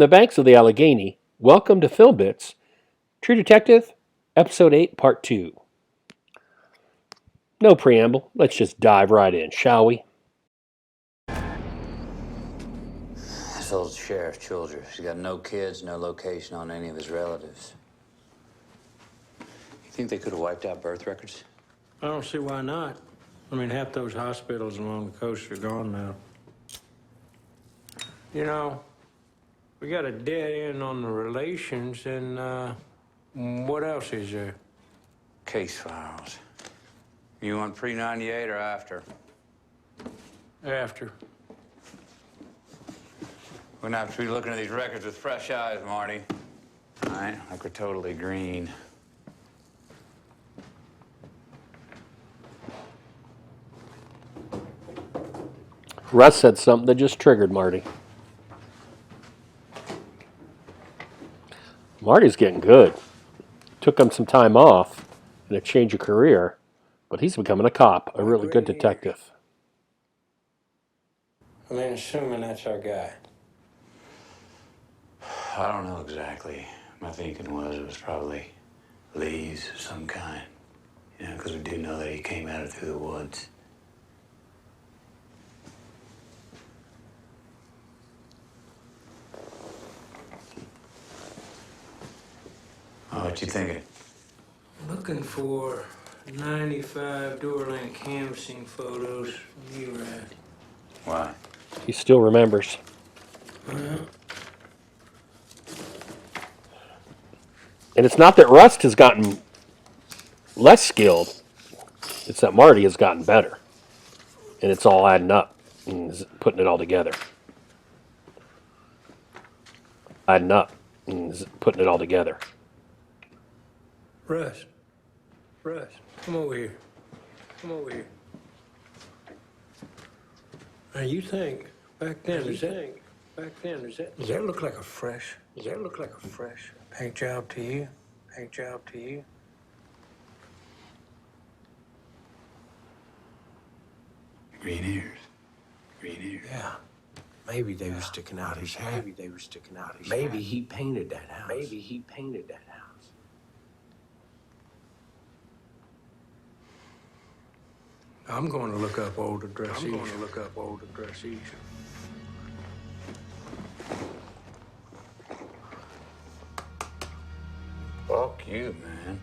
the banks of the Allegheny, welcome to Film Bits, True Detective, Episode 8, Part 2. No preamble, let's just dive right in, shall we? This old Sheriff Childress, he's got no kids, no location on any of his relatives. You think they could have wiped out birth records? I don't see why not. I mean, half those hospitals along the coast are gone now. You know, we got a dead end on the relations, and what else is there? Case files. You want pre-98 or after? After. We're gonna have to be looking at these records with fresh eyes, Marty. All right, like we're totally green. Russ said something that just triggered Marty. Marty's getting good. Took him some time off and a change of career, but he's becoming a cop, a really good detective. I mean, assuming that's our guy. I don't know exactly. My thinking was it was probably Lee's of some kind. You know, because we do know that he came at it through the woods. Oh, what you thinking? Looking for 95 door-length canvassing photos from you, Rad. Why? He still remembers. Well, And it's not that Rust has gotten less skilled, it's that Marty has gotten better. And it's all adding up and is putting it all together. Adding up and is putting it all together. Russ, come over here. Come over here. Now, you think back then, does that look like a fresh paint job to you? Green ears. Yeah. Maybe they were sticking out his hat. Maybe he painted that house. I'm going to look up old addresses. Fuck you, man.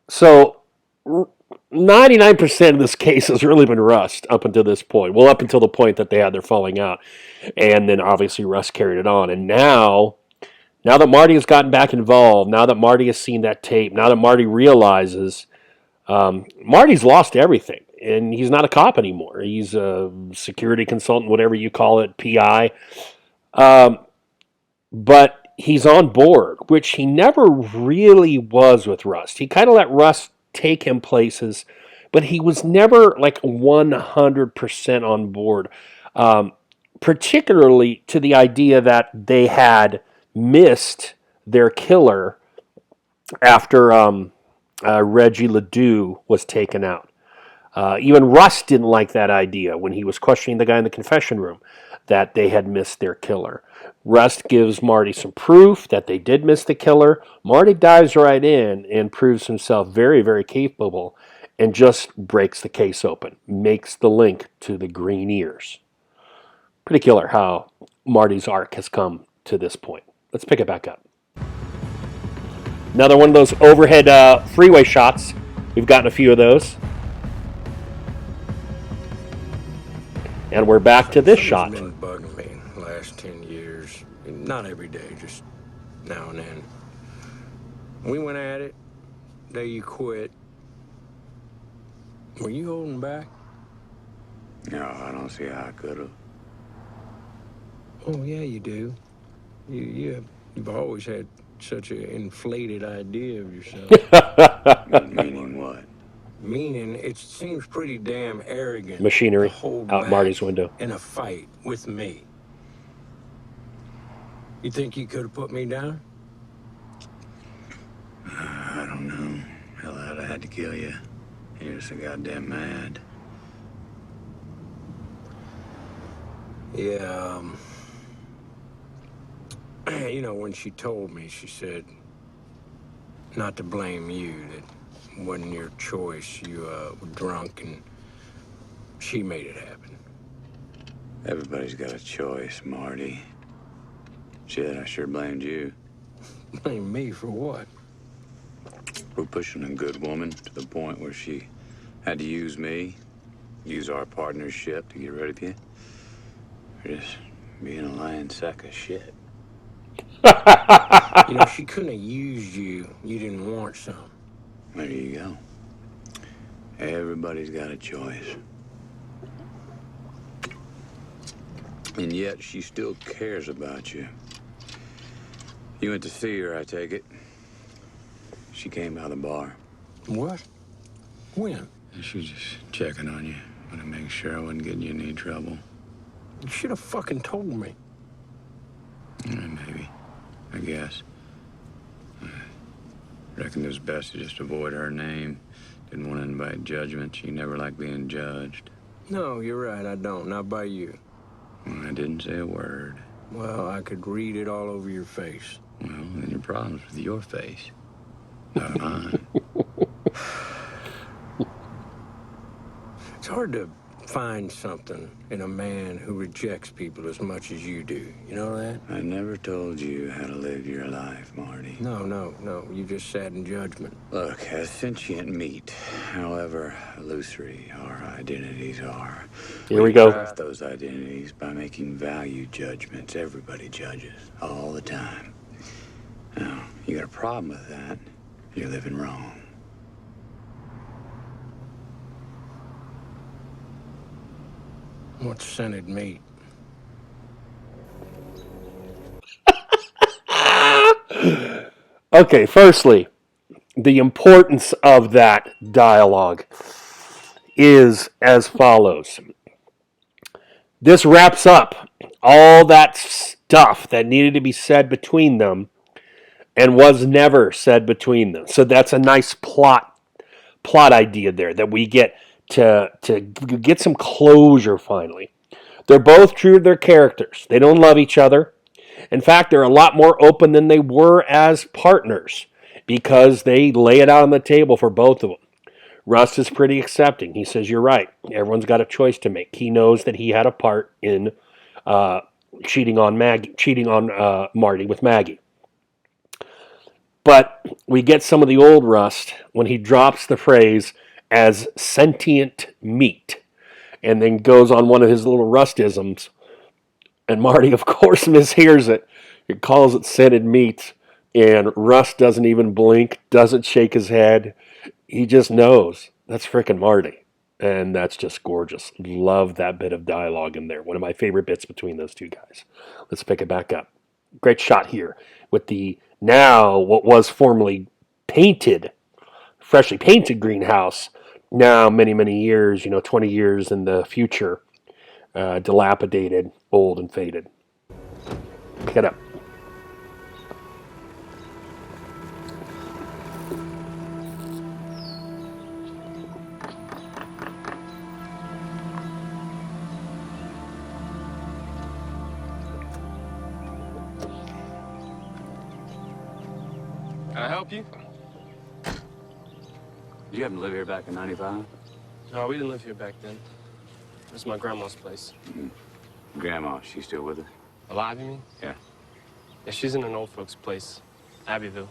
So, 99% of this case has really been Rust up until this point. Well, up until the point that they had their falling out. And then obviously Rust carried it on. And now that Marty has gotten back involved, now that Marty has seen that tape, now that Marty realizes Marty's lost everything. And he's not a cop anymore. He's a security consultant, whatever you call it, PI. But he's on board, which he never really was with Rust. He kind of let Rust take him places, but he was never like 100% on board, particularly to the idea that they had missed their killer after Reggie Ledoux was taken out. Even Rust didn't like that idea when he was questioning the guy in the confession room that they had missed their killer. Rust gives Marty some proof that they did miss the killer. Marty dives right in and proves himself very, very capable and just breaks the case open, makes the link to the green ears. Pretty killer how Marty's arc has come to this point. Let's pick it back up. Another one of those overhead freeway shots. We've gotten a few of those. And we're back to this shot. Been bugging me the last 10 years. Not every day, just now and then. We went at it. Day you quit. Were you holding back? No, I don't see how I could have. Oh yeah, you do. You've always had such an inflated idea of yourself. Meaning what? Meaning, it seems pretty damn arrogant. Machinery to hold out back Marty's window. in a fight with me. You think you could have put me down? I don't know. Hell, I'd have had to kill you. You're so goddamn mad. Yeah, you know, when she told me, she said not to blame you, that it wasn't your choice. You were drunk and she made it happen. Everybody's got a choice, Marty. Shit, I sure blamed you. Blame me for what? We're pushing a good woman to the point where she had to use me, use our partnership to get rid of you. We're just being a lying sack of shit. You know, she couldn't have used you. You didn't want some. There you go. Everybody's got a choice. And yet she still cares about you. You went to see her, I take it. She came out of the bar. What? When? She was just checking on you. Want to make sure I wasn't getting you in any trouble. You should have fucking told me. Maybe. I guess. I reckon it was best to just avoid her name. Didn't want to invite judgment. She never liked being judged. No, you're right, I don't. Not by you. Well, I didn't say a word. Well, I could read it all over your face. Well, then your problem's with your face. Not mine. It's hard to find something in a man who rejects people as much as you do. You know that? I never told you how to live your life, Marty. No. You just sat in judgment. Look, as sentient meat, however illusory our identities are, Here we go. craft those identities by making value judgments. Everybody judges all the time. Now, you got a problem with that, you're living wrong. What's scented meat? Okay, firstly, the importance of that dialogue is as follows. This wraps up all that stuff that needed to be said between them and was never said between them. So that's a nice plot idea there that we get to get some closure finally. They're both true to their characters. They don't love each other. In fact, they're a lot more open than they were as partners because they lay it out on the table for both of them. Russ is pretty accepting. He says, "You're right. Everyone's got a choice to make." He knows that he had a part in cheating on Marty with Maggie. But we get some of the old Rust when he drops the phrase as sentient meat and then goes on one of his little Rustisms. And Marty, of course, mishears it. He calls it scented meat. And Rust doesn't even blink, doesn't shake his head. He just knows. That's frickin' Marty. And that's just gorgeous. Love that bit of dialogue in there. One of my favorite bits between those two guys. Let's pick it back up. Great shot here with the now what was formerly painted, freshly painted greenhouse. Now many years, 20 years in the future, dilapidated, old, and faded. Pick it up. Can I help you? Did you happen to live here back in '95? No, we didn't live here back then. This is my grandma's place. Grandma, she's still with us? Alive, you mean? Yeah. Yeah, she's in an old folks' place, Abbeville.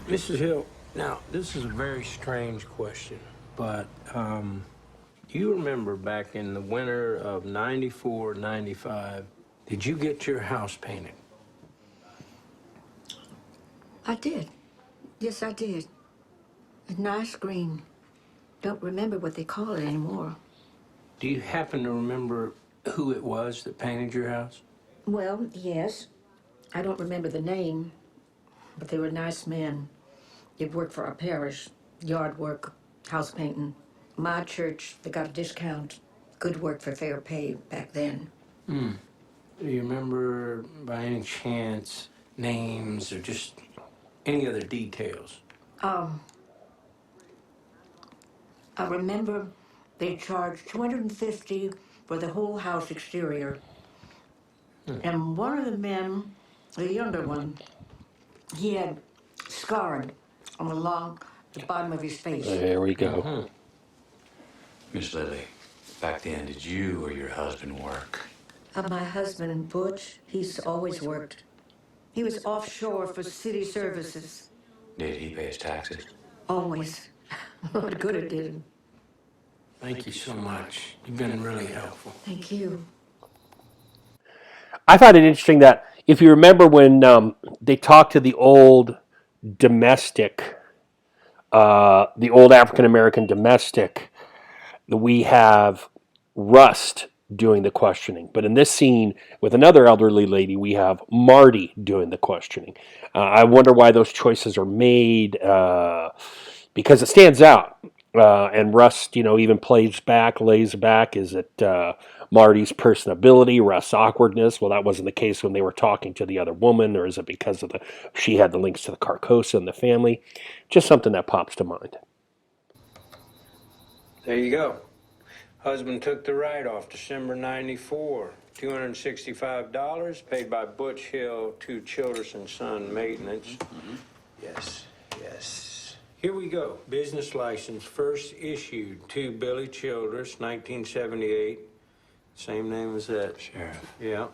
Mrs. Hill, now, this is a very strange question, but do you remember back in the winter of '94, '95, did you get your house painted? I did. Yes, I did. A nice green. Don't remember what they call it anymore. Do you happen to remember who it was that painted your house? Well, yes. I don't remember the name, but they were nice men. They'd worked for our parish, yard work, house painting. My church, they got a discount. Good work for fair pay back then. Do you remember, by any chance, names or just any other details? I remember They charged $250 for the whole house exterior. And one of the men, the younger one, he had scarred along the bottom of his face. There we go. Miss Lily, back then, did you or your husband work? My husband, Butch, he's always worked. He was offshore for city services. Did he pay his taxes? Always. What good it did him. Thank you so much. You've been really helpful. Thank you. I find it interesting that if you remember when they talked to the old domestic, the old African American domestic, we have Rust doing the questioning. But in this scene with another elderly lady, we have Marty doing the questioning. I wonder why those choices are made, because it stands out. And Rust, even lays back. Is it Marty's personability, Rust's awkwardness? Well, that wasn't the case when they were talking to the other woman, or is it because of she had the links to the Carcosa and the family? Just something that pops to mind. There you go. Husband took the write-off December 94. $265 paid by Butch Hill to Childress and Son Maintenance. Yes, yes. Here we go. Business license first issued to Billy Childress, 1978. Same name as that. Sheriff. Yeah.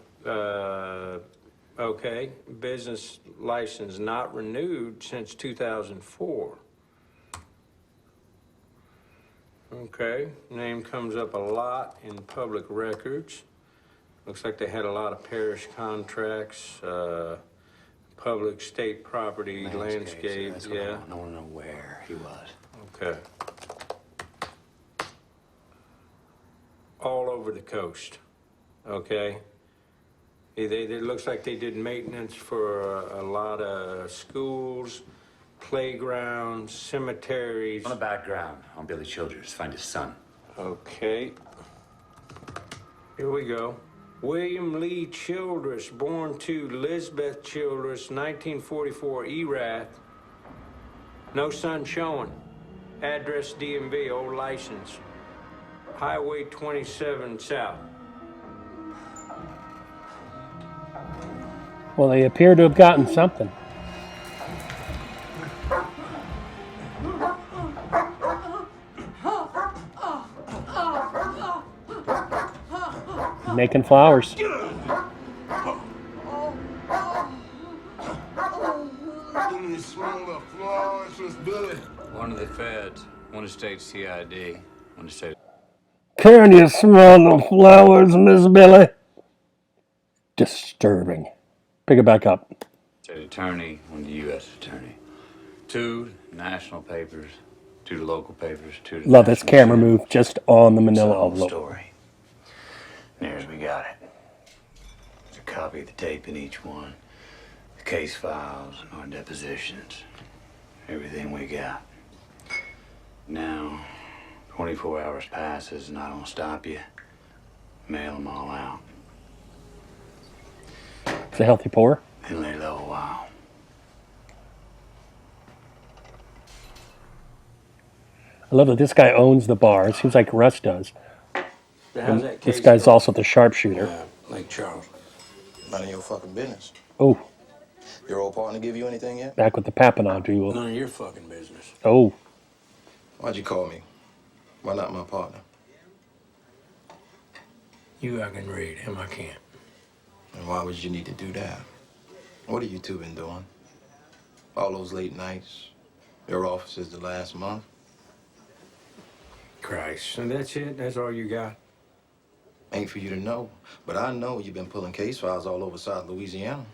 Okay. Business license not renewed since 2004. Okay. Name comes up a lot in public records. Looks like they had a lot of parish contracts, public state property, landscape. That's Yeah. I don't know where he was. Okay. All over the coast. Okay. It looks like they did maintenance for a lot of schools, playgrounds, cemeteries. On the background on Billy Childress, find his son. Okay. Here we go. William Lee Childress, born to Lisbeth Childress, 1944, Erath. No son showing. Address DMV, old license. Highway 27 South. Well, they appear to have gotten something. Making flowers. Can you smell the flowers, Miss Billy? One of the feds, one of state CID, one of state. Can you smell the flowers, Miss Billy? Disturbing. Pick it back up. State attorney, one the U.S. attorney. Two national papers, two local papers, two. Love this camera move just on the manila envelope. Story. And here's we got it. There's a copy of the tape in each one, the case files, and our depositions, everything we got. Now, 24 hours passes, and I don't stop you. Mail them all out. It's a healthy pour. Then lay low a while. I love that this guy owns the bar. It seems like Russ does. How's that This case guy's going? also the sharpshooter. Lake Charles. None of your fucking business. Oh, Your old partner give you anything yet? back with the Papinot duel. None of your fucking business. Oh, Why'd you call me? Why not my partner? You I can read, him I can't. And why would you need to do that? What have you two been doing? All those late nights? Your offices the last month? Christ. And that's it? That's all you got? Ain't for you to know. But I know you've been pulling case files all over South Louisiana.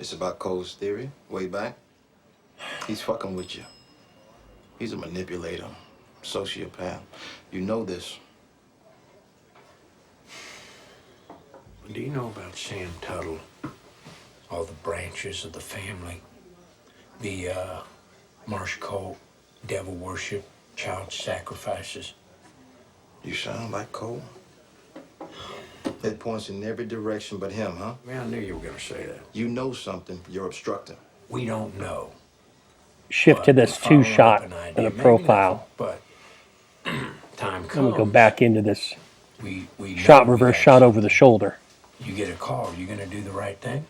It's about Cole's theory, way back. He's fucking with you. He's a manipulator, sociopath. You know this. Do you know about Sam Tuttle? All the branches of the family. The Marsh Cole, devil worship, child sacrifices. You sound like Cole. It points in every direction but him, huh? Man, I knew you were gonna say that. You know something, you're obstructing. We don't know. shift to this But we're following two-shot up an idea. and a Maybe profile. nothing, but time comes, I'm going to go back into this we shot, know we reverse got shot you. over the shoulder. You get a call. You gonna do the right thing?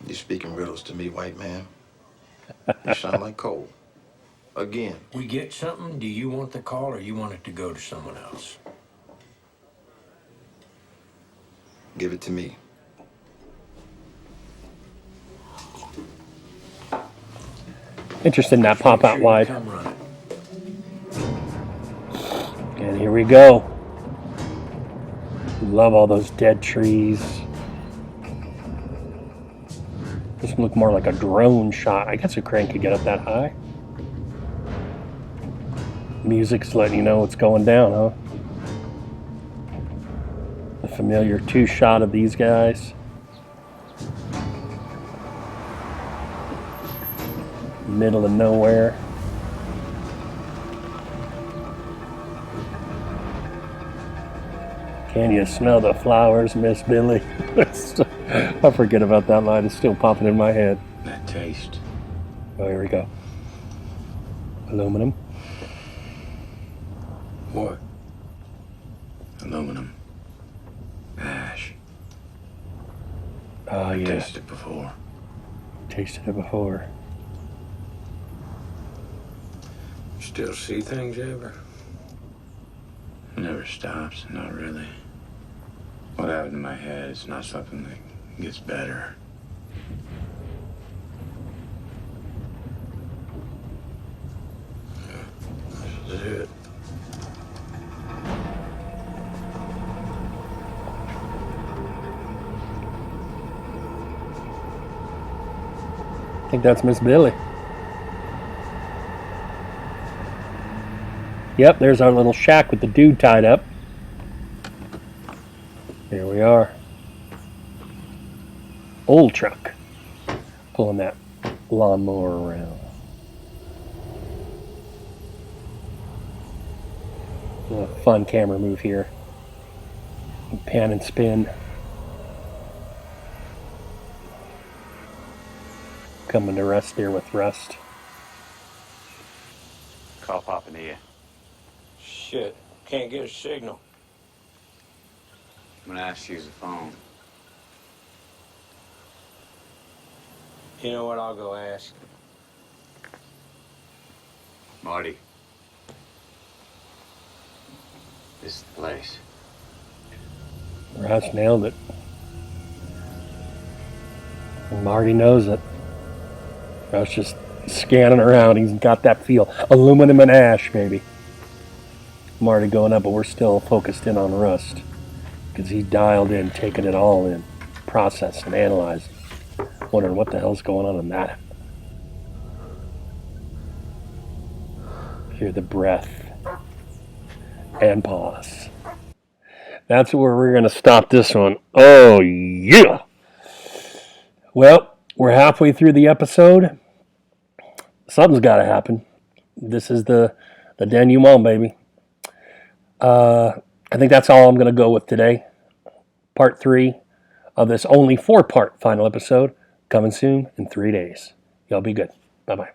You're speaking riddles to me, white man. You sound like Cole. Again. We get something. Do you want the call, or you want it to go to someone else? Give it to me. Interested in that Just pop make out sure you wide. come running. And here we go. Love all those dead trees. This one looked more like a drone shot. I guess a crane could get up that high. Music's letting you know what's going down, huh? The familiar two shot of these guys. Middle of nowhere. Can you smell the flowers, Miss Billy? I forget about that line. It's still popping in my head. That taste. Oh, here we go. Aluminum. What? Aluminum. Ash. Oh, I've yeah. tasted it before. Tasted it before. Still see things ever? It never stops, not really. What happened in my head is not something that gets better. This is it. I think that's Miss Billy. Yep, there's our little shack with the dude tied up. Here we are. Old truck. Pulling that lawnmower around. A fun camera move here. Pan and spin. Coming to rest there with Rust. Call Papa Nia. Shit. Can't get a signal. I'm gonna ask you to use the phone. You know what? I'll go ask. Marty. This is the place. Rust nailed it. And Marty knows it. Rust just scanning around. He's got that feel. Aluminum and ash, baby. Marty going up, but we're still focused in on Rust. Because he dialed in, taking it all in. Processing, analyzing. Wondering what the hell's going on in that. Hear the breath. And pause. That's where we're going to stop this one. Oh, yeah! Well, we're halfway through the episode. Something's got to happen. This is the denouement, baby. I think that's all I'm going to go with today. Part 3 of this only 4-part final episode coming soon in 3 days. Y'all be good. Bye-bye.